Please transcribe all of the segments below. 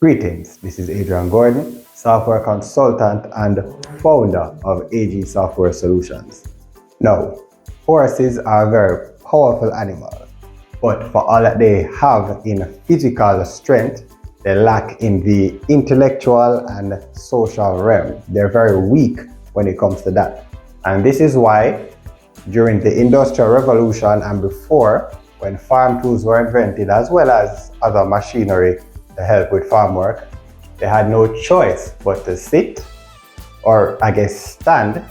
Greetings, this is Adrian Gordon, software consultant and founder of AG Software Solutions. Now, horses are a very powerful animal, but for all that they have in physical strength, they lack in the intellectual and social realm. They're very weak when it comes to that. And this is why during the Industrial Revolution and before, when farm tools were invented as well as other machinery to help with farm work, they had no choice but to sit or stand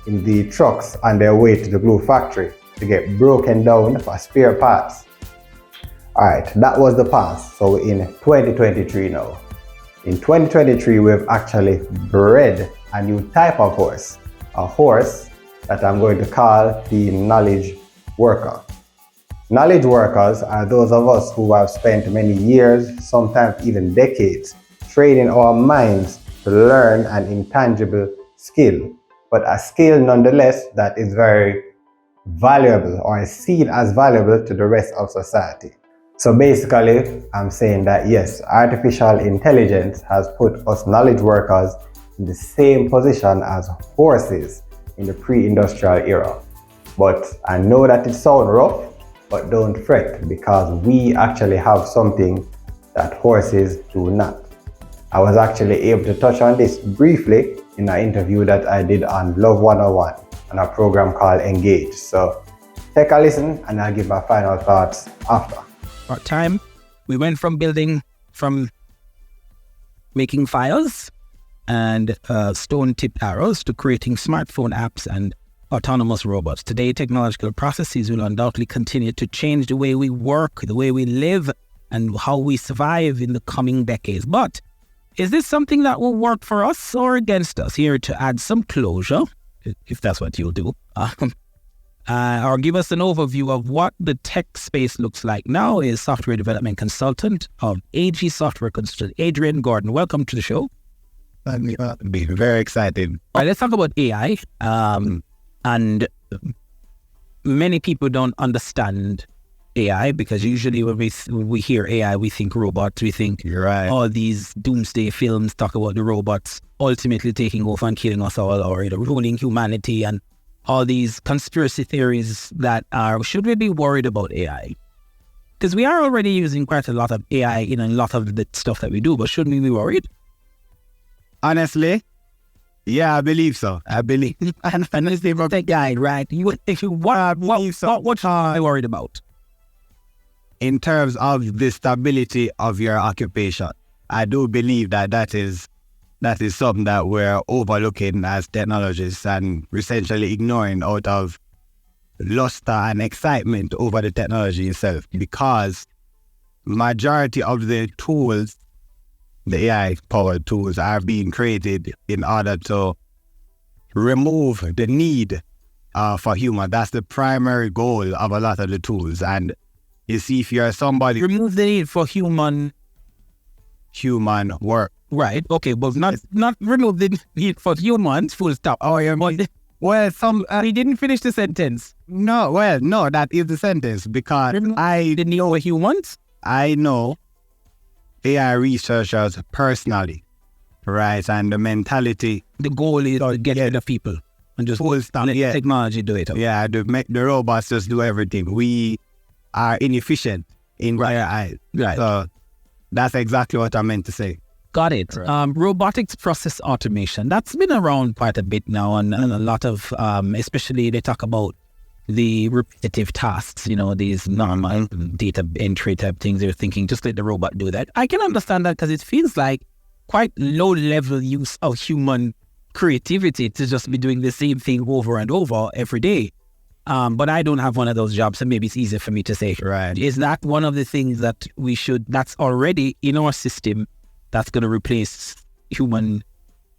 in the trucks on their way to the glue factory to get broken down for spare parts. Alright, that was the past. So in 2023 now. In 2023 we've actually bred a new type of horse. A horse that I'm going to call the knowledge worker. Knowledge workers are those of us who have spent many years, sometimes even decades, training our minds to learn an intangible skill, but a skill nonetheless that is very valuable or is seen as valuable to the rest of society. So basically, I'm saying that yes, artificial intelligence has put us knowledge workers in the same position as horses in the pre-industrial era. But I know that it sounds rough, but don't fret, because we actually have something that horses do not. I was actually able to touch on this briefly in an interview that I did on Love 101 on a program called Engage. So take a listen and I'll give my final thoughts after. Part time, we went from making files and stone-tipped arrows to creating smartphone apps and autonomous robots. Today, technological processes will undoubtedly continue to change the way we work, the way we live, and how we survive in the coming decades. But is this something that will work for us or against us? Here to add some closure, if that's what you'll do, or give us an overview of what the tech space looks like now is software development consultant of AG Software Consultant, Adrian Gordon. Welcome to the show. I'm very excited. All right, let's talk about AI. And many people don't understand AI because usually when we hear AI, we think robots. We think all these doomsday films talk about the robots ultimately taking over and killing us all, or ruining humanity, and all these conspiracy theories that are. Should we be worried about AI? Because we are already using quite a lot of AI in a lot of the stuff that we do, but shouldn't we be worried? Honestly, yeah, I believe so. I believe. And it's the tech guy, right? What are you worried about? In terms of the stability of your occupation, I do believe that is something that we're overlooking as technologists and essentially ignoring out of luster and excitement over the technology itself, because majority of the tools, the AI-powered tools, are being created in order to remove the need for human. That's the primary goal of a lot of the tools. And you see, if you're somebody... Remove the need for human work. Right, okay, but not remove the need for humans, full stop. He didn't finish the sentence. No, that is the sentence, because I didn't know humans. I know AI researchers personally, right? And the mentality. The goal is to get rid of people and just let technology do it. Yeah, to make the robots just do everything. We are inefficient in their eyes. Right. So that's exactly what I meant to say. Got it. Right. Robotics process automation. That's been around quite a bit now, and a lot of, especially they talk about the repetitive tasks, these normal data entry type things. They're thinking, just let the robot do that. I can understand that because it feels like quite low level use of human creativity to just be doing the same thing over and over every day. But I don't have one of those jobs, so maybe it's easier for me to say. Right. Is that one of the things that that's already in our system that's going to replace human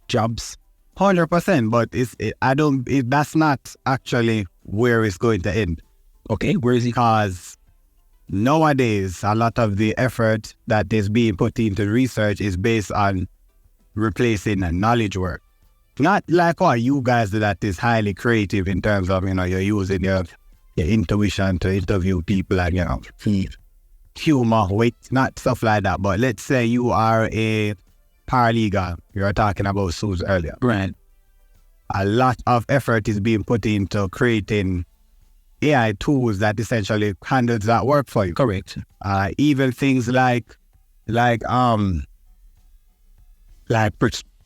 jobs? 100%, but that's not actually where it's going to end. Okay, where is it? Because nowadays, a lot of the effort that is being put into research is based on replacing knowledge work. Not like what you guys do that is highly creative in terms of, you're using your your intuition to interview people and, humor, wit, not stuff like that. But let's say you are a paralegal. You were talking about suits earlier. Right. A lot of effort is being put into creating AI tools that essentially handles that work for you. Correct. Even things like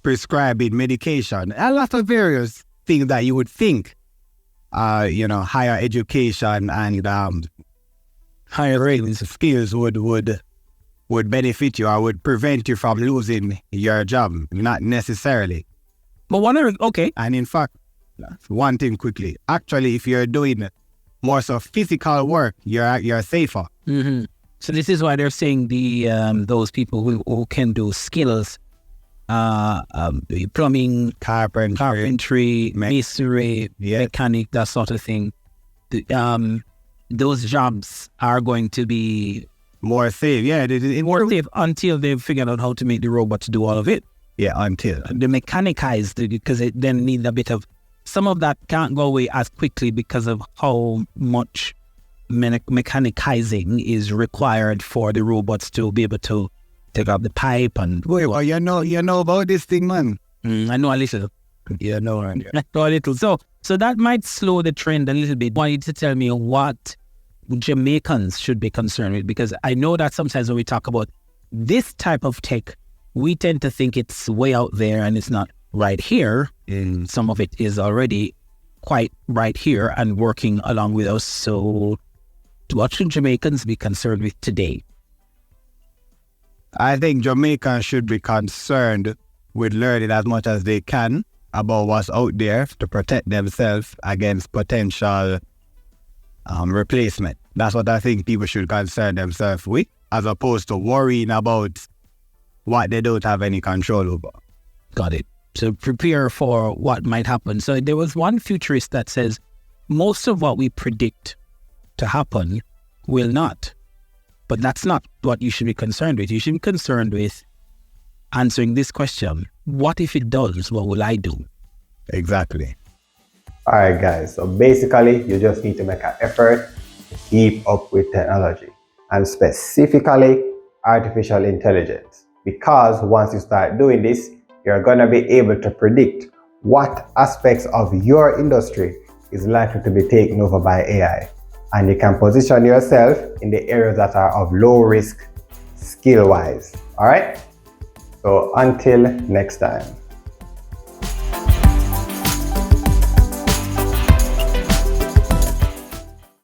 prescribing medication. A lot of various things that you would think, higher education and higher ratings skills would benefit you or would prevent you from losing your job. Not necessarily. But okay. And in fact, one thing quickly. Actually, if you're doing more so physical work, you're safer. Mm-hmm. So this is why they're saying those people who can do skills, plumbing, carpentry, masonry, mechanic, that sort of thing. Those jobs are going to be more safe. Yeah, more safe until they've figured out how to make the robots do all of it. Yeah, until the mechanized, because it then needs a bit of, some of that can't go away as quickly because of how much mechanizing is required for the robots to be able to take up the pipe and. Well, you know about this thing, man. I know a little. Yeah, no, I know a little. So that might slow the trend a little bit. I want you to tell me what Jamaicans should be concerned with, because I know that sometimes when we talk about this type of tech, we tend to think it's way out there and it's not right here. And some of it is already quite right here and working along with us. So what should Jamaicans be concerned with today? I think Jamaicans should be concerned with learning as much as they can about what's out there to protect themselves against potential replacement. That's what I think people should concern themselves with, as opposed to worrying about what they don't have any control over. Got it. So prepare for what might happen. So there was one futurist that says most of what we predict to happen will not. But that's not what you should be concerned with. You should be concerned with answering this question. What if it does? What will I do? Exactly. All right, guys. So basically, you just need to make an effort to keep up with technology, and specifically artificial intelligence. Because once you start doing this, you're going to be able to predict what aspects of your industry is likely to be taken over by AI. And you can position yourself in the areas that are of low risk skill-wise. All right? So until next time.